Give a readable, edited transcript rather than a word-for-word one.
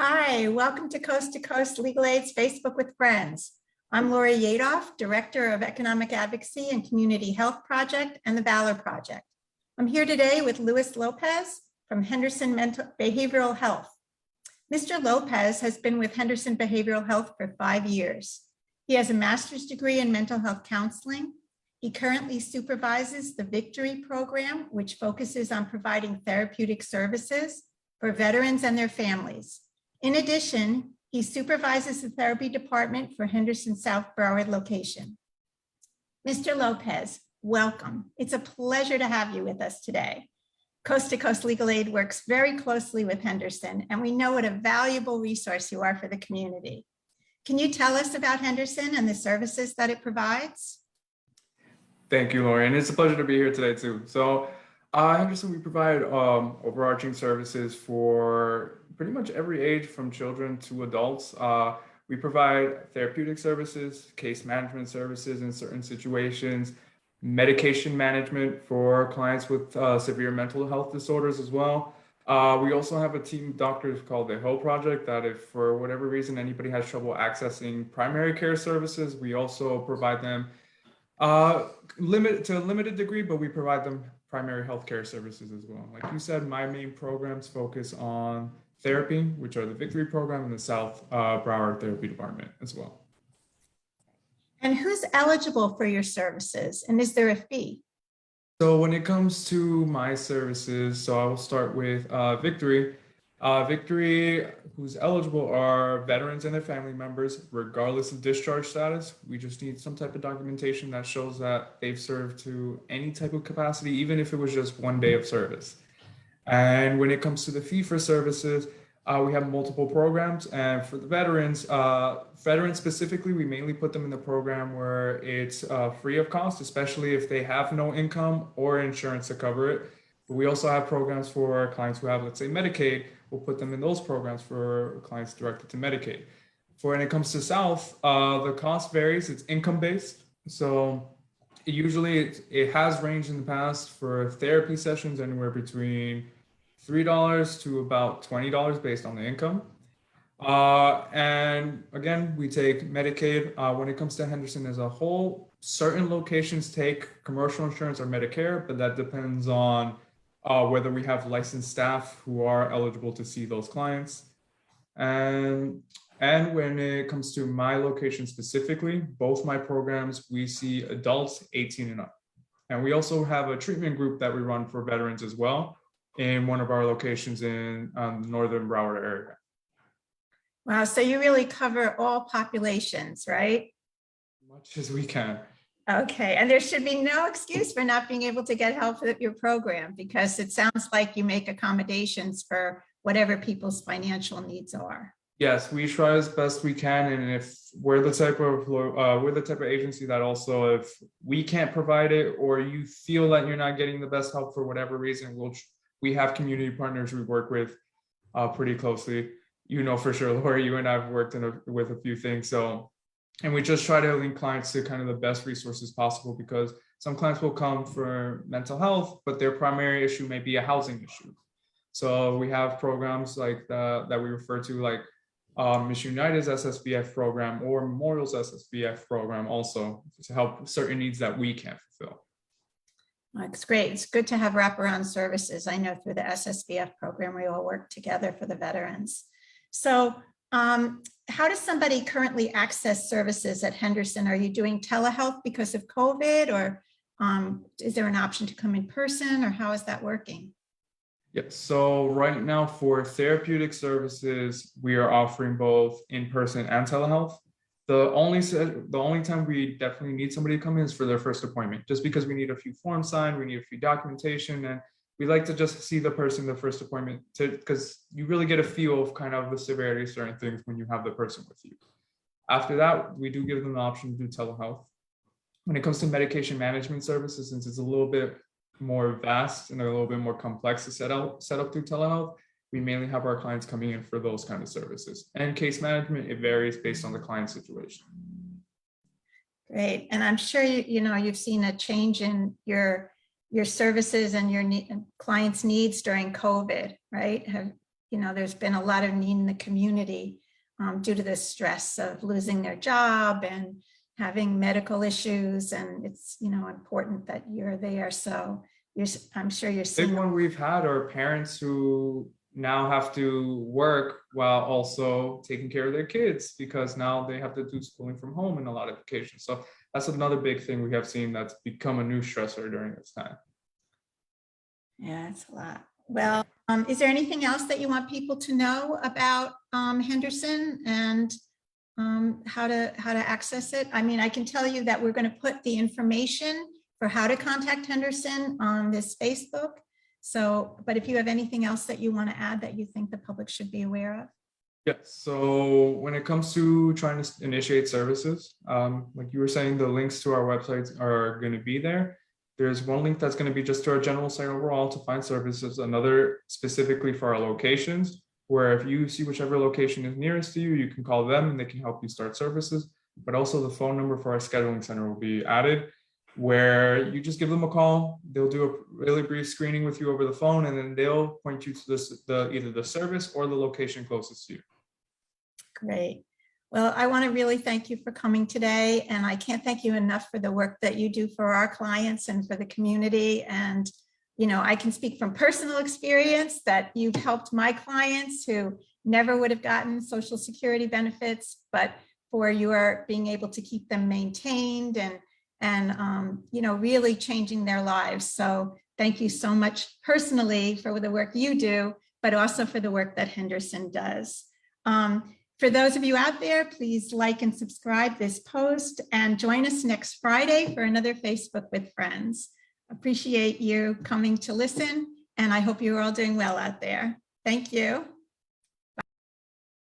Hi, welcome to Coast Legal Aid's Facebook with Friends. I'm Lori Yadoff, Director of Economic Advocacy and Community Health Project and the Valor Project. I'm here today with Luis Lopez from Henderson Behavioral Health. Mr. Lopez has been with Henderson Behavioral Health for 5 years. He has a master's degree in mental health counseling. He currently supervises the Victory program, which focuses on providing therapeutic services for veterans and their families. In addition, he supervises the therapy department for Henderson South Broward location. Mr. Lopez, welcome. It's a pleasure to have you with us today. Coast to Coast Legal Aid works very closely with Henderson, and we know what a valuable resource you are for the community. Can you tell us about Henderson and the services that it provides? Thank you, Lauren. It's a pleasure to be here today too. So Henderson, we provide overarching services for pretty much every age from children to adults. We provide therapeutic services, case management services in certain situations, medication management for clients with severe mental health disorders as well. We also have a team of doctors called the Hill Project that if for whatever reason anybody has trouble accessing primary care services, we also provide them to a limited degree, but we provide them primary healthcare services as well. Like you said, my main programs focus on therapy, which are the Victory program and the South Broward Therapy Department as well. And who's eligible for your services? And is there a fee? So when it comes to my services, so I will start with Victory. Victory, who's eligible are veterans and their family members, regardless of discharge status. We just need some type of documentation that shows that they've served to any type of capacity, even if it was just 1 day of service. And when it comes to the fee for services, we have multiple programs. And for the veterans, veterans specifically, we mainly put them in the program where it's free of cost, especially if they have no income or insurance to cover it. But we also have programs for clients who have, let's say, Medicaid. We'll put them in those programs for clients directed to Medicaid. For when it comes to South, the cost varies. It's income-based. So it has ranged in the past for therapy sessions anywhere between $3 to about $20 based on the income. And again, we take Medicaid. When it comes to Henderson as a whole, certain locations take commercial insurance or Medicare, but that depends on whether we have licensed staff who are eligible to see those clients. And when it comes to my location specifically, both my programs, we see adults 18 and up. And we also have a treatment group that we run for veterans as well in one of our locations in the northern Broward area. Wow, so you really cover all populations, right? Much as we can. Okay, and there should be no excuse for not being able to get help with your program, because it sounds like you make accommodations for whatever people's financial needs are. Yes, we try as best we can, and if we're the type of agency that also, if we can't provide it or you feel that you're not getting the best help for whatever reason, we have community partners we work with pretty closely. You know for sure, Laura, you and I have worked with a few things, and we just try to link clients to kind of the best resources possible, because some clients will come for mental health, but their primary issue may be a housing issue. So we have programs like that we refer to, like Miss United's SSBF program or Memorial's SSBF program, also to help certain needs that we can't fulfill. That's great. It's good to have wraparound services. I know through the SSBF program, we all work together for the veterans. So how does somebody currently access services at Henderson? Are you doing telehealth because of COVID, or is there an option to come in person, or how is that working? Yes, so right now for therapeutic services, we are offering both in-person and telehealth. The only time we definitely need somebody to come in is for their first appointment, just because we need a few forms signed, we need a few documentation, and we like to just see the person the first appointment, because you really get a feel of kind of the severity of certain things when you have the person with you. After that, we do give them the option to do telehealth. When it comes to medication management services, since it's a little bit more vast and a little bit more complex to set up through telehealth, we mainly have our clients coming in for those kind of services. And case management, it varies based on the client situation. Great. And I'm sure you've seen a change in your services and your clients' needs during COVID, right? there's been a lot of need in the community due to the stress of losing their job and having medical issues. And it's, important that you're there. So I'm sure you're Big seeing. one we've had are parents who now have to work while also taking care of their kids because now they have to do schooling from home in a lot of occasions. So that's another big thing we have seen that's become a new stressor during this time. Yeah, it's a lot. Well, is there anything else that you want people to know about Henderson and how to access it? I mean, I can tell you that we're going to put the information for how to contact Henderson on this Facebook. So, but if you have anything else that you want to add that you think the public should be aware of? Yes. So when it comes to trying to initiate services, like you were saying, the links to our websites are going to be there. There's one link that's going to be just to our general site overall to find services, another specifically for our locations, where if you see whichever location is nearest to you, you can call them and they can help you start services. But also the phone number for our scheduling center will be added, where you just give them a call. They'll do a really brief screening with you over the phone, and then they'll point you to either the service or the location closest to you. Great. Well, I want to really thank you for coming today, and I can't thank you enough for the work that you do for our clients and for the community. And, I can speak from personal experience that you've helped my clients who never would have gotten Social Security benefits, but for your being able to keep them maintained and really changing their lives. So thank you so much personally for the work you do, but also for the work that Henderson does. For those of you out there, please like and subscribe this post and join us next Friday for another Facebook with Friends. Appreciate you coming to listen, and I hope you're all doing well out there. Thank you.